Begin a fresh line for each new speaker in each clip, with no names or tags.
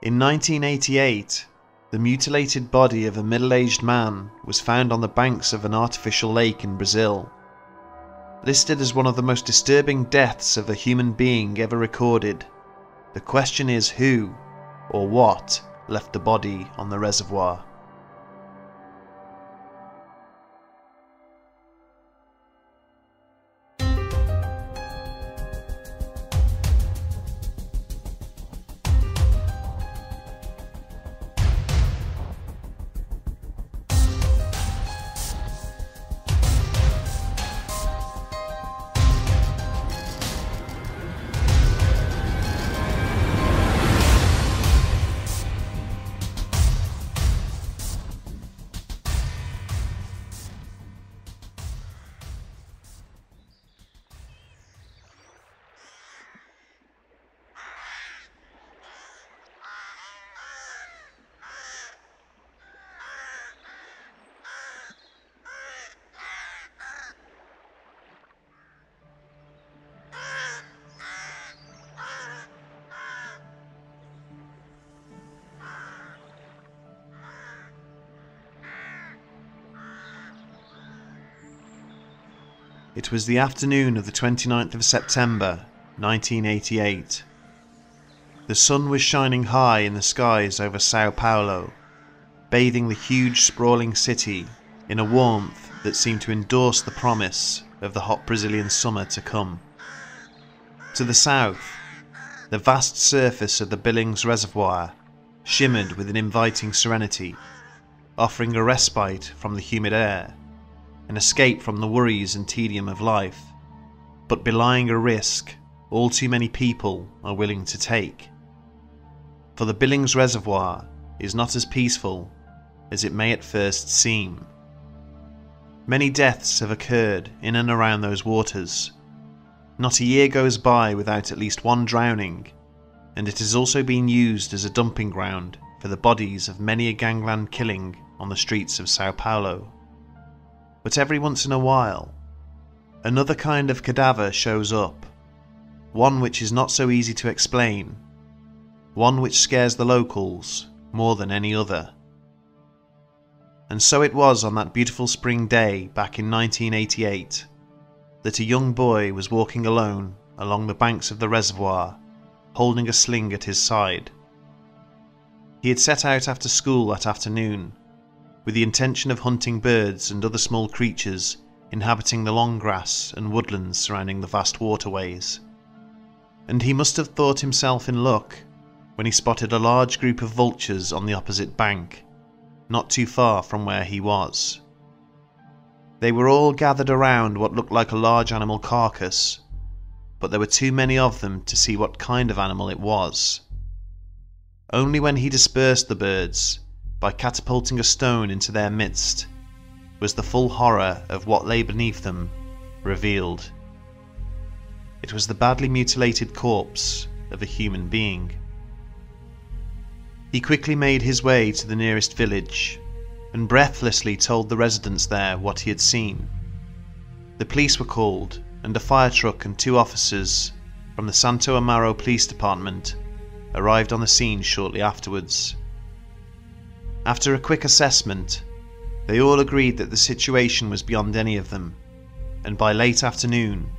In 1988, the mutilated body of a middle-aged man was found on the banks of an artificial lake in Brazil. Listed as one of the most disturbing deaths of a human being ever recorded, the question is who or what left the body on the reservoir. It was the afternoon of the 29th of September, 1988. The sun was shining high in the skies over Sao Paulo, bathing the huge sprawling city in a warmth that seemed to endorse the promise of the hot Brazilian summer to come. To the south, the vast surface of the Billings Reservoir shimmered with an inviting serenity, offering a respite from the humid air, an escape from the worries and tedium of life, but belying a risk all too many people are willing to take. For the Billings Reservoir is not as peaceful as it may at first seem. Many deaths have occurred in and around those waters. Not a year goes by without at least one drowning, and it has also been used as a dumping ground for the bodies of many a gangland killing on the streets of Sao Paulo. But every once in a while, another kind of cadaver shows up, one which is not so easy to explain, one which scares the locals more than any other. And so it was on that beautiful spring day back in 1988 that a young boy was walking alone along the banks of the reservoir, holding a sling at his side. He had set out after school that afternoon, with the intention of hunting birds and other small creatures inhabiting the long grass and woodlands surrounding the vast waterways. And he must have thought himself in luck when he spotted a large group of vultures on the opposite bank, not too far from where he was. They were all gathered around what looked like a large animal carcass, but there were too many of them to see what kind of animal it was. Only when he dispersed the birds by catapulting a stone into their midst was the full horror of what lay beneath them revealed. It was the badly mutilated corpse of a human being. He quickly made his way to the nearest village and breathlessly told the residents there what he had seen. The police were called, and a fire truck and 2 officers from the Santo Amaro Police Department arrived on the scene shortly afterwards. After a quick assessment, they all agreed that the situation was beyond any of them, and by late afternoon,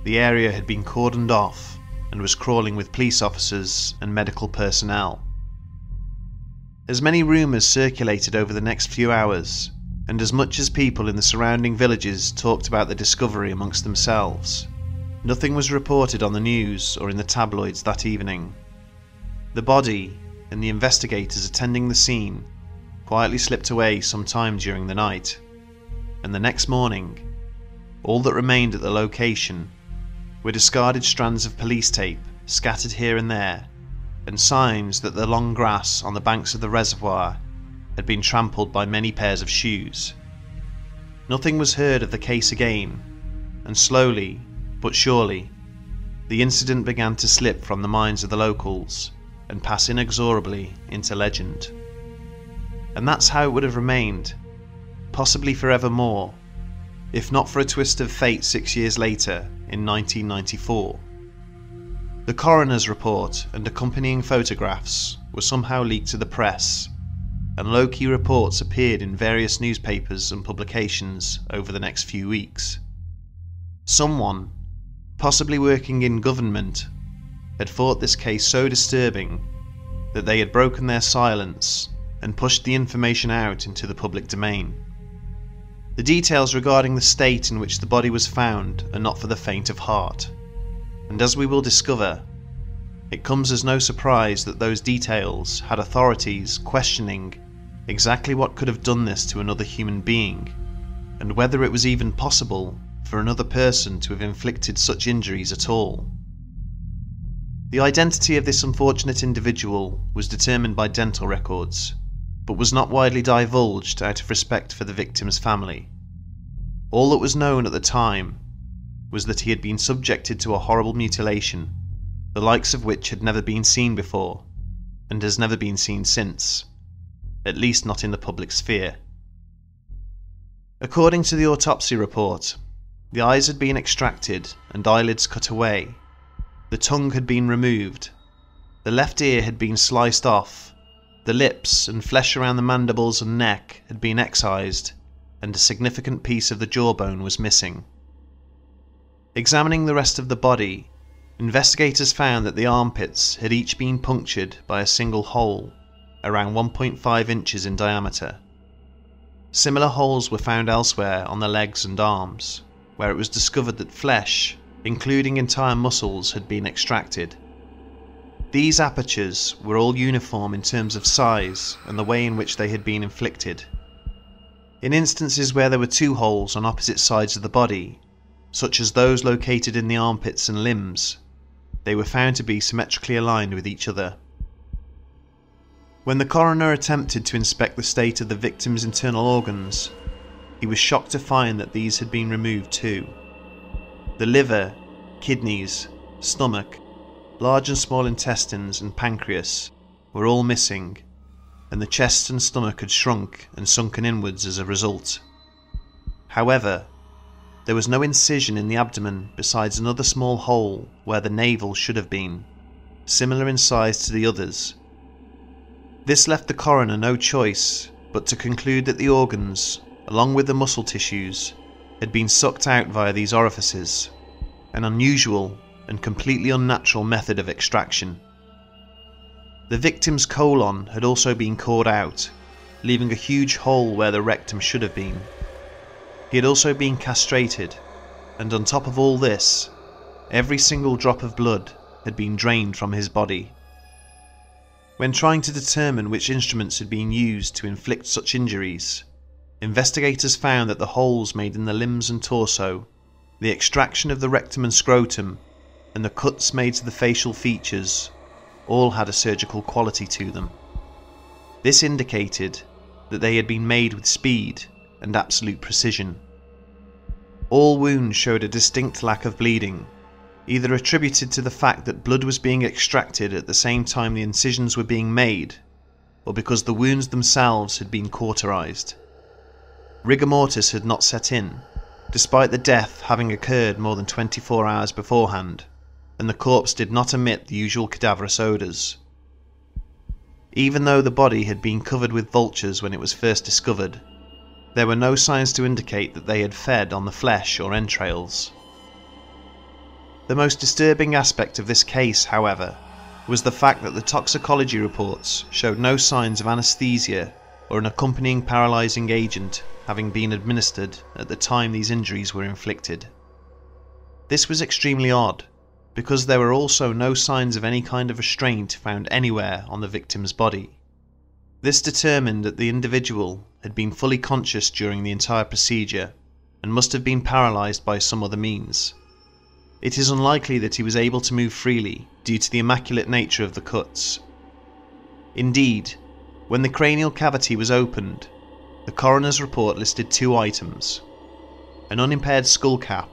the area had been cordoned off and was crawling with police officers and medical personnel. As many rumours circulated over the next few hours, and as much as people in the surrounding villages talked about the discovery amongst themselves, nothing was reported on the news or in the tabloids that evening. The body and the investigators attending the scene quietly slipped away sometime during the night, and the next morning, all that remained at the location were discarded strands of police tape scattered here and there, and signs that the long grass on the banks of the reservoir had been trampled by many pairs of shoes. Nothing was heard of the case again, and slowly but surely the incident began to slip from the minds of the locals and pass inexorably into legend. And that's how it would have remained, possibly forevermore, if not for a twist of fate 6 years later in 1994. The coroner's report and accompanying photographs were somehow leaked to the press, and low-key reports appeared in various newspapers and publications over the next few weeks. Someone, possibly working in government, had thought this case so disturbing that they had broken their silence and pushed the information out into the public domain. The details regarding the state in which the body was found are not for the faint of heart, and as we will discover, it comes as no surprise that those details had authorities questioning exactly what could have done this to another human being, and whether it was even possible for another person to have inflicted such injuries at all. The identity of this unfortunate individual was determined by dental records, but was not widely divulged out of respect for the victim's family. All that was known at the time was that he had been subjected to a horrible mutilation, the likes of which had never been seen before, and has never been seen since, at least not in the public sphere. According to the autopsy report, the eyes had been extracted and eyelids cut away, the tongue had been removed, the left ear had been sliced off, the lips and flesh around the mandibles and neck had been excised, and a significant piece of the jawbone was missing. Examining the rest of the body, investigators found that the armpits had each been punctured by a single hole, around 1.5 inches in diameter. Similar holes were found elsewhere on the legs and arms, where it was discovered that flesh, including entire muscles, had been extracted. These apertures were all uniform in terms of size and the way in which they had been inflicted. In instances where there were two holes on opposite sides of the body, such as those located in the armpits and limbs, they were found to be symmetrically aligned with each other. When the coroner attempted to inspect the state of the victim's internal organs, he was shocked to find that these had been removed too. The liver, kidneys, stomach, large and small intestines and pancreas were all missing, and the chest and stomach had shrunk and sunken inwards as a result. However, there was no incision in the abdomen besides another small hole where the navel should have been, similar in size to the others. This left the coroner no choice but to conclude that the organs, along with the muscle tissues, had been sucked out via these orifices, an unusual and completely unnatural method of extraction. The victim's colon had also been cored out, leaving a huge hole where the rectum should have been. He had also been castrated, and on top of all this, every single drop of blood had been drained from his body. When trying to determine which instruments had been used to inflict such injuries, investigators found that the holes made in the limbs and torso, the extraction of the rectum and scrotum, and the cuts made to the facial features all had a surgical quality to them. This indicated that they had been made with speed and absolute precision. All wounds showed a distinct lack of bleeding, either attributed to the fact that blood was being extracted at the same time the incisions were being made, or because the wounds themselves had been cauterized. Rigor mortis had not set in, despite the death having occurred more than 24 hours beforehand, and the corpse did not emit the usual cadaverous odours. Even though the body had been covered with vultures when it was first discovered, there were no signs to indicate that they had fed on the flesh or entrails. The most disturbing aspect of this case, however, was the fact that the toxicology reports showed no signs of anaesthesia or an accompanying paralysing agent having been administered at the time these injuries were inflicted. This was extremely odd, because there were also no signs of any kind of restraint found anywhere on the victim's body. This determined that the individual had been fully conscious during the entire procedure and must have been paralysed by some other means. It is unlikely that he was able to move freely due to the immaculate nature of the cuts. Indeed, when the cranial cavity was opened, the coroner's report listed two items: an unimpaired skull cap,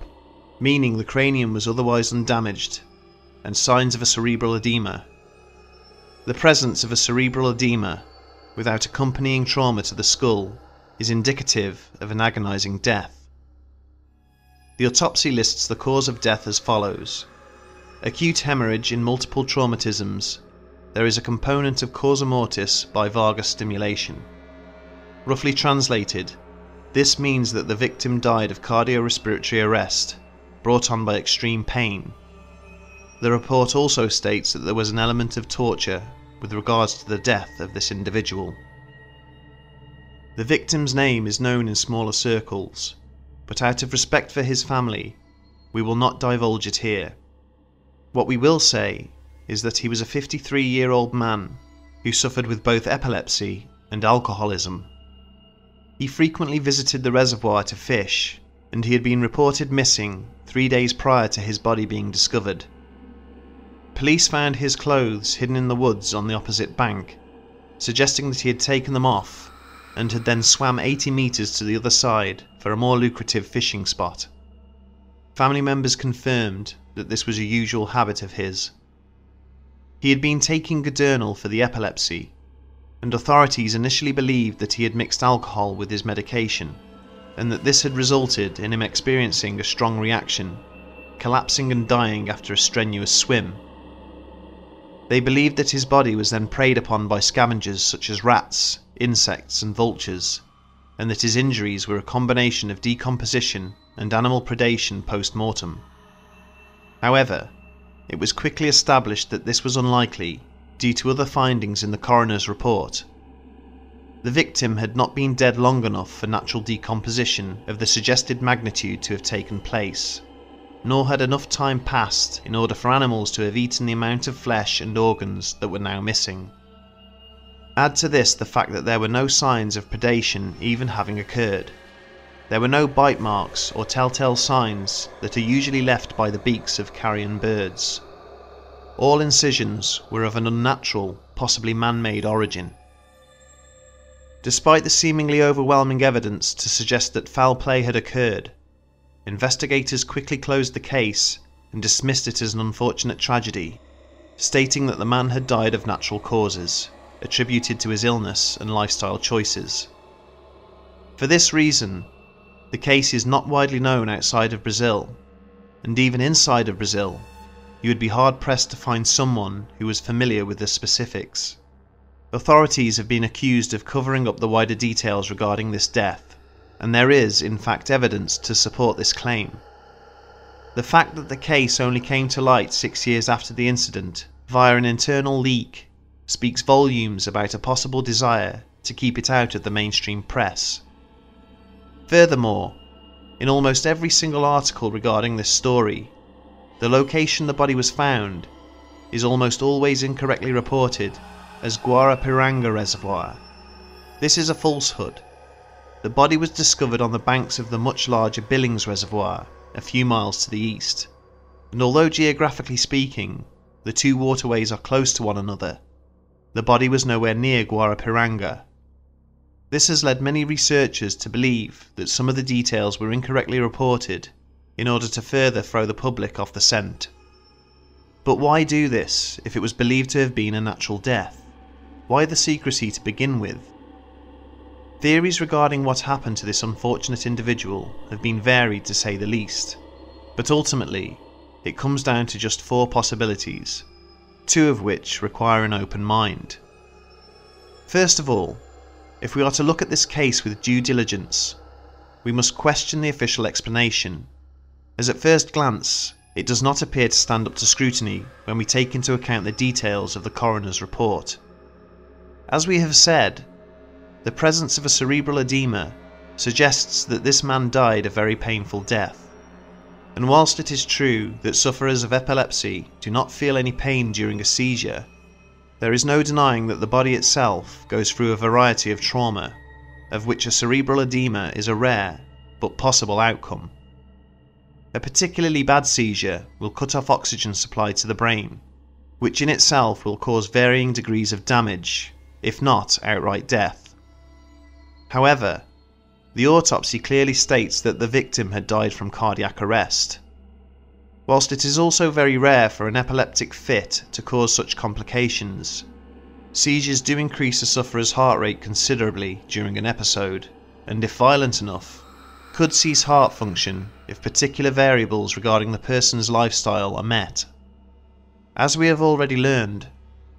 meaning the cranium was otherwise undamaged, and signs of a cerebral edema. The presence of a cerebral edema without accompanying trauma to the skull is indicative of an agonizing death. The autopsy lists the cause of death as follows: acute hemorrhage in multiple traumatisms, there is a component of causa mortis by vagus stimulation. Roughly translated, this means that the victim died of cardiorespiratory arrest brought on by extreme pain. The report also states that there was an element of torture with regards to the death of this individual. The victim's name is known in smaller circles, but out of respect for his family, we will not divulge it here. What we will say is that he was a 53-year-old man who suffered with both epilepsy and alcoholism. He frequently visited the reservoir to fish, and he had been reported missing 3 days prior to his body being discovered. Police found his clothes hidden in the woods on the opposite bank, suggesting that he had taken them off and had then swam 80 meters to the other side for a more lucrative fishing spot. Family members confirmed that this was a usual habit of his. He had been taking Gudernal for the epilepsy, and authorities initially believed that he had mixed alcohol with his medication, and that this had resulted in him experiencing a strong reaction, collapsing and dying after a strenuous swim. They believed that his body was then preyed upon by scavengers such as rats, insects and vultures, and that his injuries were a combination of decomposition and animal predation post-mortem. However, it was quickly established that this was unlikely due to other findings in the coroner's report. The victim had not been dead long enough for natural decomposition of the suggested magnitude to have taken place, nor had enough time passed in order for animals to have eaten the amount of flesh and organs that were now missing. Add to this the fact that there were no signs of predation even having occurred. There were no bite marks or telltale signs that are usually left by the beaks of carrion birds. All incisions were of an unnatural, possibly man-made origin. Despite the seemingly overwhelming evidence to suggest that foul play had occurred, investigators quickly closed the case and dismissed it as an unfortunate tragedy, stating that the man had died of natural causes, attributed to his illness and lifestyle choices. For this reason, the case is not widely known outside of Brazil, and even inside of Brazil, you would be hard-pressed to find someone who was familiar with the specifics. Authorities have been accused of covering up the wider details regarding this death, and there is, in fact, evidence to support this claim. The fact that the case only came to light 6 years after the incident via an internal leak speaks volumes about a possible desire to keep it out of the mainstream press. Furthermore, in almost every single article regarding this story, the location the body was found is almost always incorrectly reported as Guarapiranga Reservoir. This is a falsehood. The body was discovered on the banks of the much larger Billings Reservoir, a few miles to the east, and although geographically speaking, the two waterways are close to one another, the body was nowhere near Guarapiranga. This has led many researchers to believe that some of the details were incorrectly reported in order to further throw the public off the scent. But why do this if it was believed to have been a natural death? Why the secrecy to begin with? Theories regarding what happened to this unfortunate individual have been varied to say the least, but ultimately it comes down to just 4 possibilities, 2 of which require an open mind. First of all, if we are to look at this case with due diligence, we must question the official explanation, as at first glance it does not appear to stand up to scrutiny when we take into account the details of the coroner's report. As we have said, the presence of a cerebral edema suggests that this man died a very painful death, and whilst it is true that sufferers of epilepsy do not feel any pain during a seizure, there is no denying that the body itself goes through a variety of trauma, of which a cerebral edema is a rare but possible outcome. A particularly bad seizure will cut off oxygen supply to the brain, which in itself will cause varying degrees of damage, if not outright death. However, the autopsy clearly states that the victim had died from cardiac arrest. Whilst it is also very rare for an epileptic fit to cause such complications, seizures do increase a sufferer's heart rate considerably during an episode, and if violent enough, could cease heart function if particular variables regarding the person's lifestyle are met. As we have already learned,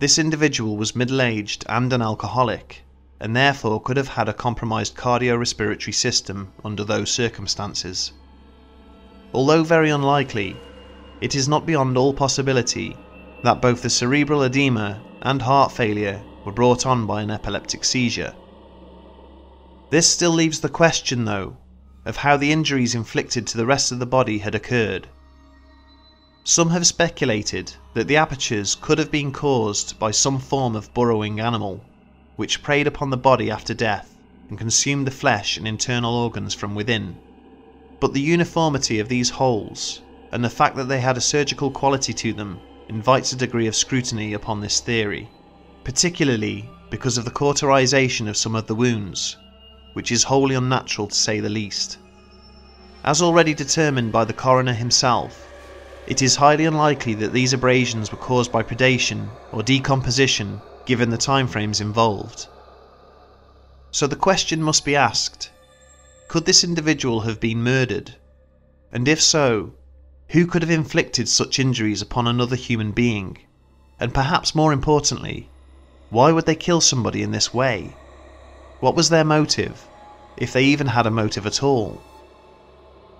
This individual was middle-aged and an alcoholic, and therefore could have had a compromised cardiorespiratory system under those circumstances. Although very unlikely, it is not beyond all possibility that both the cerebral edema and heart failure were brought on by an epileptic seizure. This still leaves the question, though, of how the injuries inflicted to the rest of the body had occurred. Some have speculated that the apertures could have been caused by some form of burrowing animal, which preyed upon the body after death and consumed the flesh and internal organs from within. But the uniformity of these holes, and the fact that they had a surgical quality to them, invites a degree of scrutiny upon this theory, particularly because of the cauterization of some of the wounds, which is wholly unnatural to say the least. As already determined by the coroner himself, it is highly unlikely that these abrasions were caused by predation or decomposition given the timeframes involved. So the question must be asked, could this individual have been murdered? And if so, who could have inflicted such injuries upon another human being? And perhaps more importantly, why would they kill somebody in this way? What was their motive, if they even had a motive at all?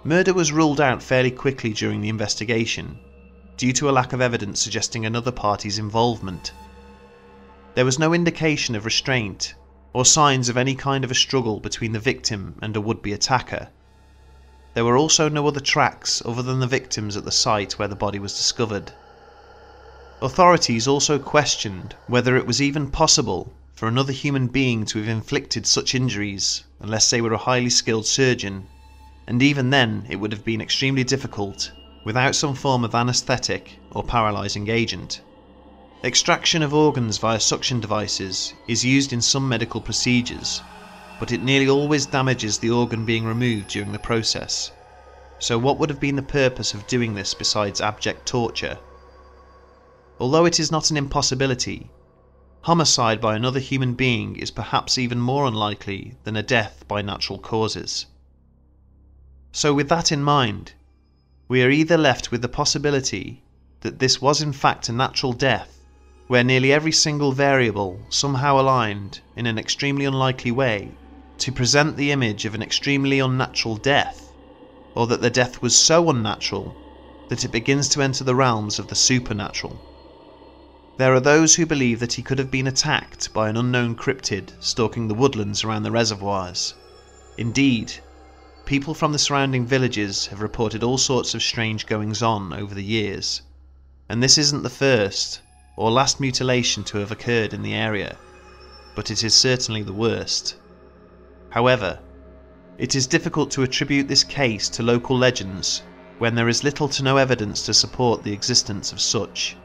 Murder was ruled out fairly quickly during the investigation, due to a lack of evidence suggesting another party's involvement. There was no indication of restraint, or signs of any kind of a struggle between the victim and a would-be attacker. There were also no other tracks other than the victims at the site where the body was discovered. Authorities also questioned whether it was even possible for another human being to have inflicted such injuries unless they were a highly skilled surgeon, and even then it would have been extremely difficult without some form of anaesthetic or paralysing agent. Extraction of organs via suction devices is used in some medical procedures, but it nearly always damages the organ being removed during the process. So what would have been the purpose of doing this besides abject torture? Although it is not an impossibility, homicide by another human being is perhaps even more unlikely than a death by natural causes. So with that in mind, we are either left with the possibility that this was in fact a natural death, where nearly every single variable somehow aligned in an extremely unlikely way to present the image of an extremely unnatural death, or that the death was so unnatural that it begins to enter the realms of the supernatural. There are those who believe that he could have been attacked by an unknown cryptid stalking the woodlands around the reservoirs. Indeed, people from the surrounding villages have reported all sorts of strange goings-on over the years, and this isn't the first or last mutilation to have occurred in the area, but it is certainly the worst. However, it is difficult to attribute this case to local legends when there is little to no evidence to support the existence of such.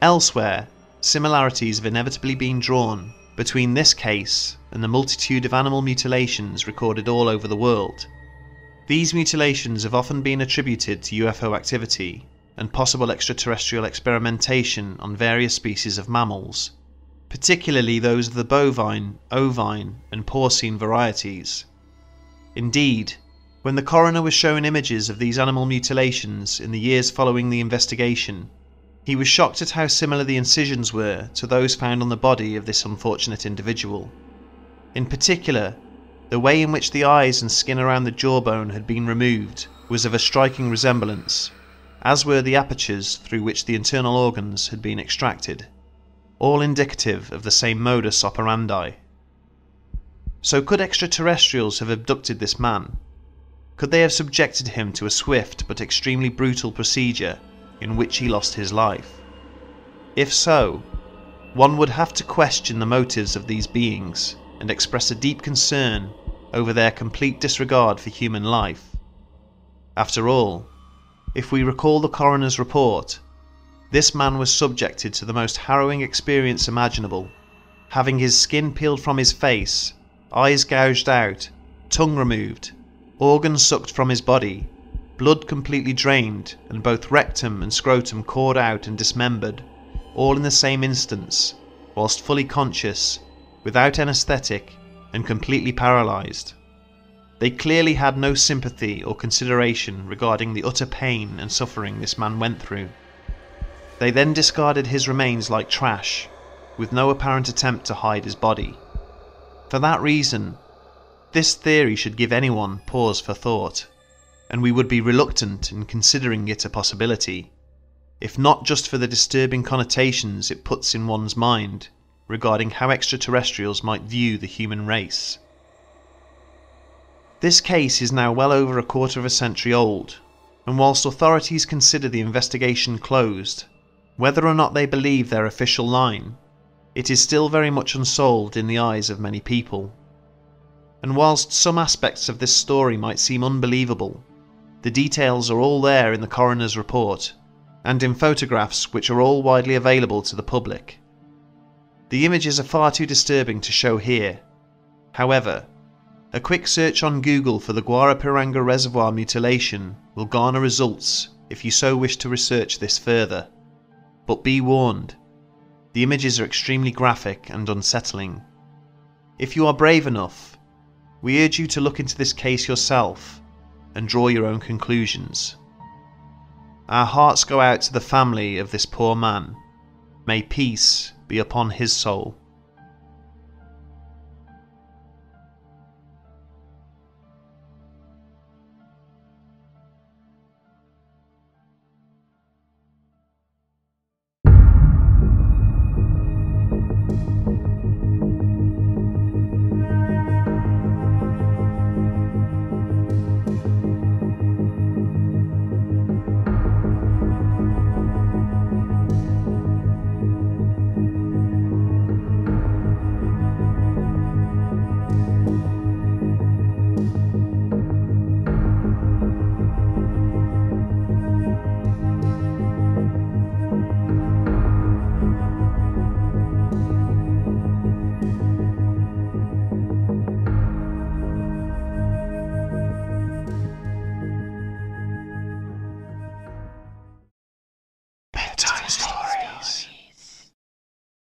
Elsewhere, similarities have inevitably been drawn between this case and the multitude of animal mutilations recorded all over the world. These mutilations have often been attributed to UFO activity and possible extraterrestrial experimentation on various species of mammals, particularly those of the bovine, ovine and porcine varieties. Indeed, when the coroner was shown images of these animal mutilations in the years following the investigation, he was shocked at how similar the incisions were to those found on the body of this unfortunate individual. In particular, the way in which the eyes and skin around the jawbone had been removed was of a striking resemblance, as were the apertures through which the internal organs had been extracted, all indicative of the same modus operandi. So could extraterrestrials have abducted this man? Could they have subjected him to a swift but extremely brutal procedure in which he lost his life? If so, one would have to question the motives of these beings and express a deep concern over their complete disregard for human life. After all, if we recall the coroner's report, this man was subjected to the most harrowing experience imaginable, having his skin peeled from his face, eyes gouged out, tongue removed, organs sucked from his body, blood completely drained, and both rectum and scrotum cored out and dismembered, all in the same instance, whilst fully conscious, without anaesthetic, and completely paralysed. They clearly had no sympathy or consideration regarding the utter pain and suffering this man went through. They then discarded his remains like trash, with no apparent attempt to hide his body. For that reason, this theory should give anyone pause for thought, and we would be reluctant in considering it a possibility, if not just for the disturbing connotations it puts in one's mind regarding how extraterrestrials might view the human race. This case is now well over a quarter of a century old, and whilst authorities consider the investigation closed, whether or not they believe their official line, it is still very much unsolved in the eyes of many people. And whilst some aspects of this story might seem unbelievable, the details are all there in the coroner's report, and in photographs which are all widely available to the public. The images are far too disturbing to show here. However, a quick search on Google for the Guarapiranga Reservoir mutilation will garner results if you so wish to research this further. But be warned, the images are extremely graphic and unsettling. If you are brave enough, we urge you to look into this case yourself and draw your own conclusions. Our hearts go out to the family of this poor man. May peace be upon his soul.